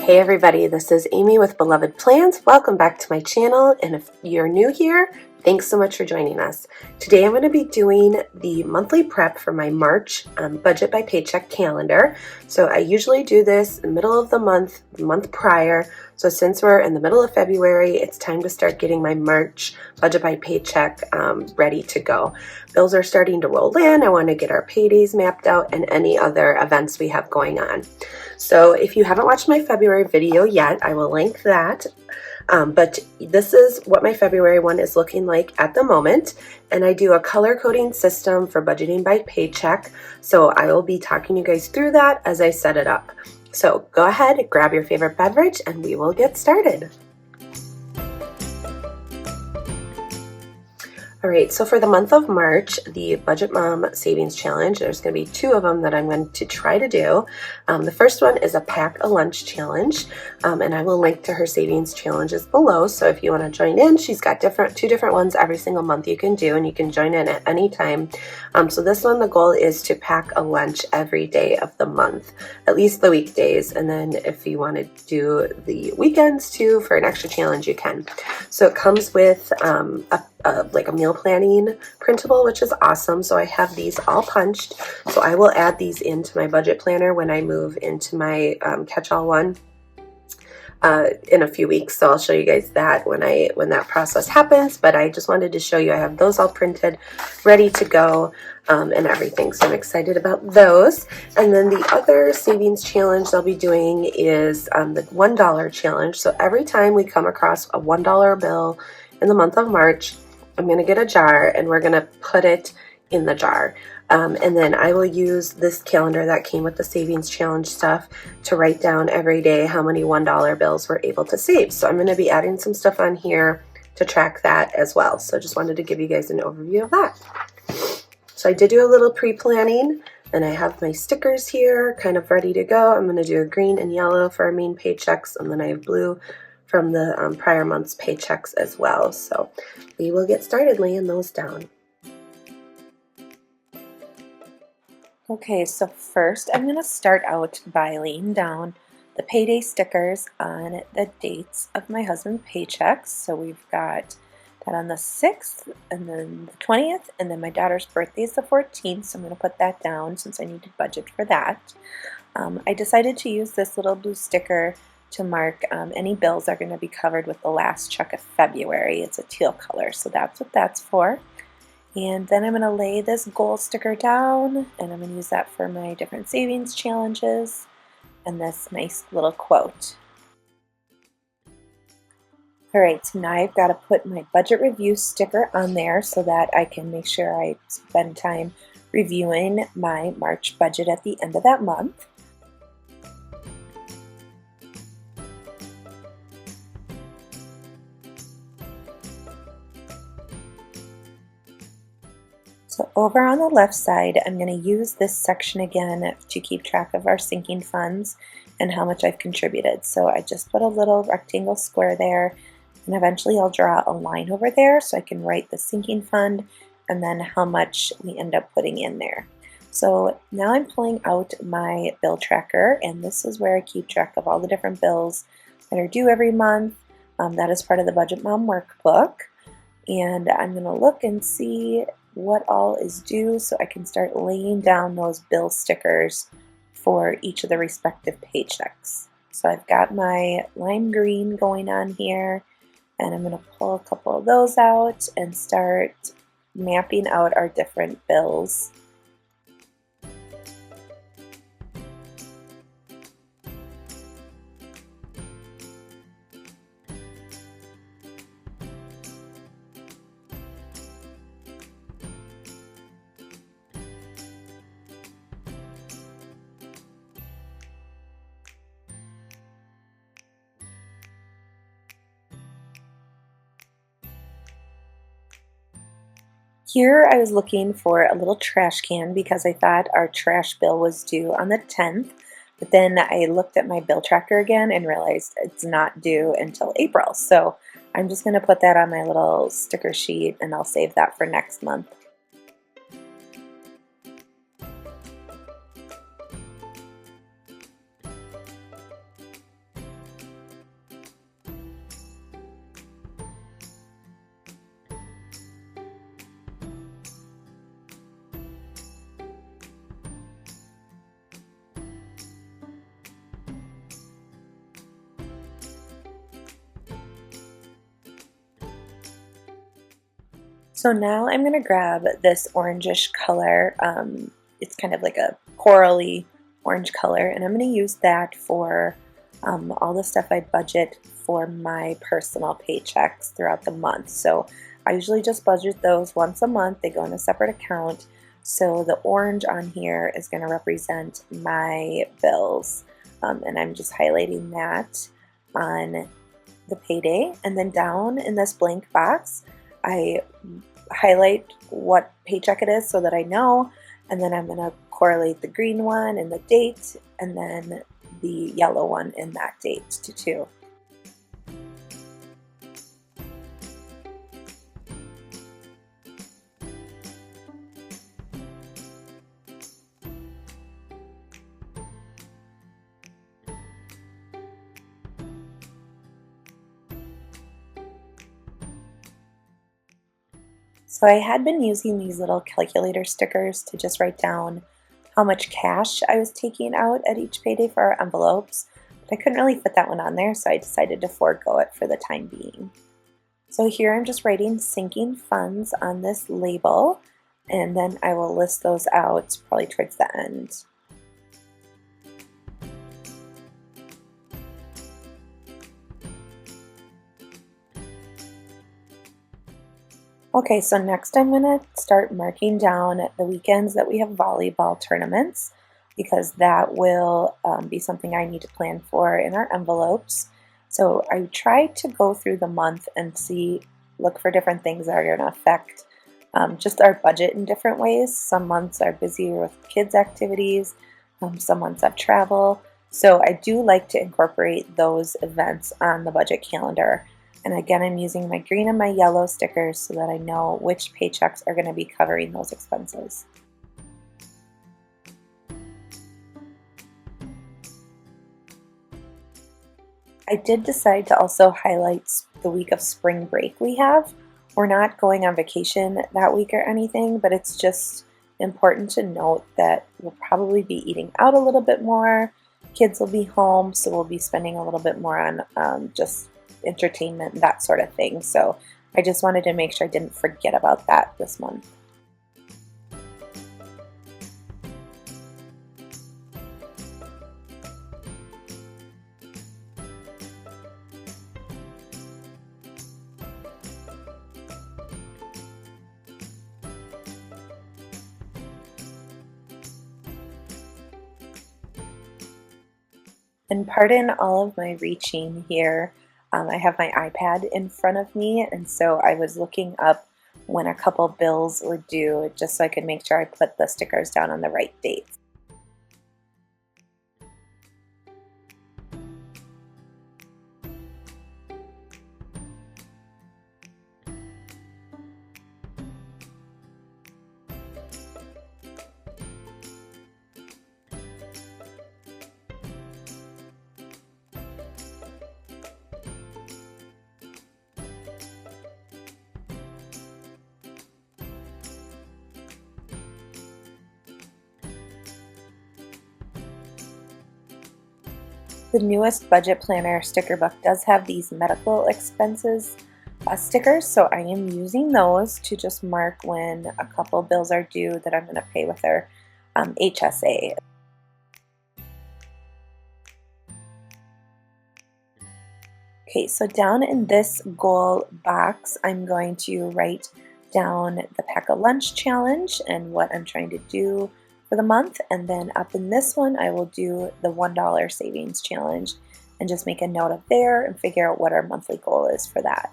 Hey everybody, this is Amy with Beloved Plans. Welcome back to my channel, and if you're new here, thanks so much for joining us. Today I'm going to be doing the monthly prep for my March budget by paycheck calendar. So I usually do this in the middle of the month prior. So since we're in the middle of February, it's time to start getting my March budget by paycheck ready to go. Bills are starting to roll in. I want to get our paydays mapped out and any other events we have going on. So if you haven't watched my February video yet, I will link that. But this is what my February one is looking like at the moment. And I do a color coding system for budgeting by paycheck. So I will be talking you guys through that as I set it up. So go ahead, grab your favorite beverage, and we will get started. All right, so for the month of March, the Budget Mom Savings Challenge, there's going to be two of them that I'm going to try to do. The first one is a Pack a Lunch Challenge, and I will link to her savings challenges below. So if you want to join in, she's got two different ones every single month you can do, and you can join in at any time. So this one, the goal is to pack a lunch every day of the month, at least the weekdays, and then if you want to do the weekends too for an extra challenge, you can. So it comes with like a meal planning printable, which is awesome. So I have these all punched. So I will add these into my budget planner when I move into my catch-all one in a few weeks. So I'll show you guys that when that process happens. But I just wanted to show you I have those all printed, ready to go, and everything. So I'm excited about those. And then the other savings challenge I'll be doing is the $1 challenge. So every time we come across a $1 bill in the month of March, I'm going to get a jar and we're going to put it in the jar. And then I will use this calendar that came with the savings challenge stuff to write down every day how many $1 bills we're able to save. So I'm going to be adding some stuff on here to track that as well. So just wanted to give you guys an overview of that. So I did do a little pre-planning, and I have my stickers here kind of ready to go. I'm going to do a green and yellow for our main paychecks, and then I have blue from the prior month's paychecks as well. So we will get started laying those down. Okay, so first I'm going to start out by laying down the payday stickers on the dates of my husband's paychecks. So we've got that on the 6th and then the 20th, and then my daughter's birthday is the 14th, so I'm going to put that down since I need to budget for that. I decided to use this little blue sticker to mark any bills that are going to be covered with the last check of February. It's a teal color, so that's what that's for. And then I'm going to lay this goal sticker down, and I'm going to use that for my different savings challenges and this nice little quote. Alright, so now I've got to put my budget review sticker on there so that I can make sure I spend time reviewing my March budget at the end of that month. So over on the left side, I'm going to use this section again to keep track of our sinking funds and how much I've contributed. So I just put a little rectangle square there, and eventually I'll draw a line over there so I can write the sinking fund and then how much we end up putting in there. So now I'm pulling out my bill tracker, and this is where I keep track of all the different bills that are due every month. That is part of the Budget Mom workbook. And I'm going to look and see what all is due so I can start laying down those bill stickers for each of the respective paychecks. So I've got my lime green going on here, and I'm going to pull a couple of those out and start mapping out our different bills. Here I was looking for a little trash can because I thought our trash bill was due on the 10th, but then I looked at my bill tracker again and realized it's not due until April. So I'm just going to put that on my little sticker sheet, and I'll save that for next month. So now I'm going to grab this orangish color. It's kind of like a corally orange color, and I'm going to use that for all the stuff I budget for my personal paychecks throughout the month. So I usually just budget those once a month. They go in a separate account. So the orange on here is going to represent my bills, and I'm just highlighting that on the payday. And then down in this blank box, I highlight what paycheck it is so that I know, and then I'm going to correlate the green one and the date, and then the yellow one in that date too. So I had been using these little calculator stickers to just write down how much cash I was taking out at each payday for our envelopes, but I couldn't really fit that one on there, so I decided to forego it for the time being. So here I'm just writing sinking funds on this label, and then I will list those out probably towards the end. Okay, so next I'm going to start marking down the weekends that we have volleyball tournaments, because that will be something I need to plan for in our envelopes. So I try to go through the month and look for different things that are going to affect just our budget in different ways. Some months are busier with kids' activities, some months have travel. So I do like to incorporate those events on the budget calendar. And again, I'm using my green and my yellow stickers so that I know which paychecks are going to be covering those expenses. I did decide to also highlight the week of spring break we have. We're not going on vacation that week or anything, but it's just important to note that we'll probably be eating out a little bit more. Kids will be home, so we'll be spending a little bit more on just entertainment and that sort of thing. So I just wanted to make sure I didn't forget about that this month. And pardon all of my reaching here. I have my iPad in front of me, and so I was looking up when a couple bills were due just so I could make sure I put the stickers down on the right dates. The newest budget planner sticker book does have these medical expenses stickers, so I am using those to just mark when a couple bills are due that I'm going to pay with our HSA. Okay, so down in this goal box, I'm going to write down the Pack a Lunch challenge and what I'm trying to do for the month, and then up in this one I will do the $1 savings challenge and just make a note of there and figure out what our monthly goal is for that.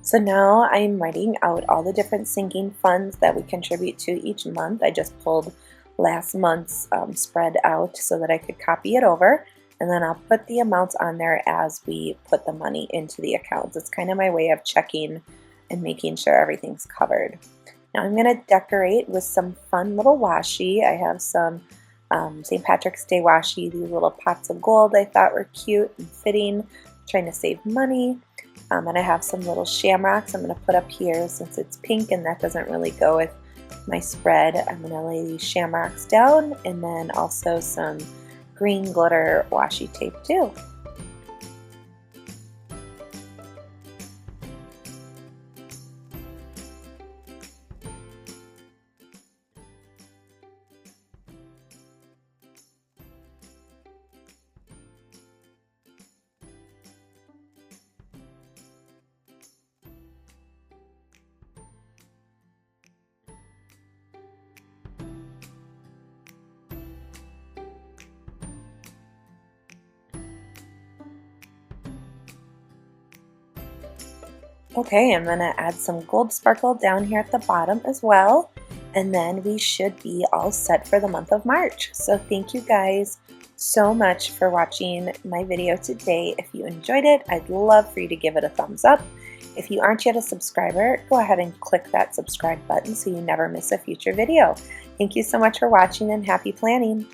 So now I'm writing out all the different sinking funds that we contribute to each month. I just pulled last month's spread out so that I could copy it over, and then I'll put the amounts on there as we put the money into the accounts. It's kind of my way of checking and making sure everything's covered. Now I'm going to decorate with some fun little washi. I have some St. Patrick's Day washi, these little pots of gold I thought were cute and fitting, trying to save money. And I have some little shamrocks I'm going to put up here since it's pink and that doesn't really go with my spread. I'm going to lay these shamrocks down, and then also some green glitter washi tape too. Okay, I'm going to add some gold sparkle down here at the bottom as well, and then we should be all set for the month of March. So thank you guys so much for watching my video today. If you enjoyed it, I'd love for you to give it a thumbs up. If you aren't yet a subscriber, go ahead and click that subscribe button so you never miss a future video. Thank you so much for watching and happy planning!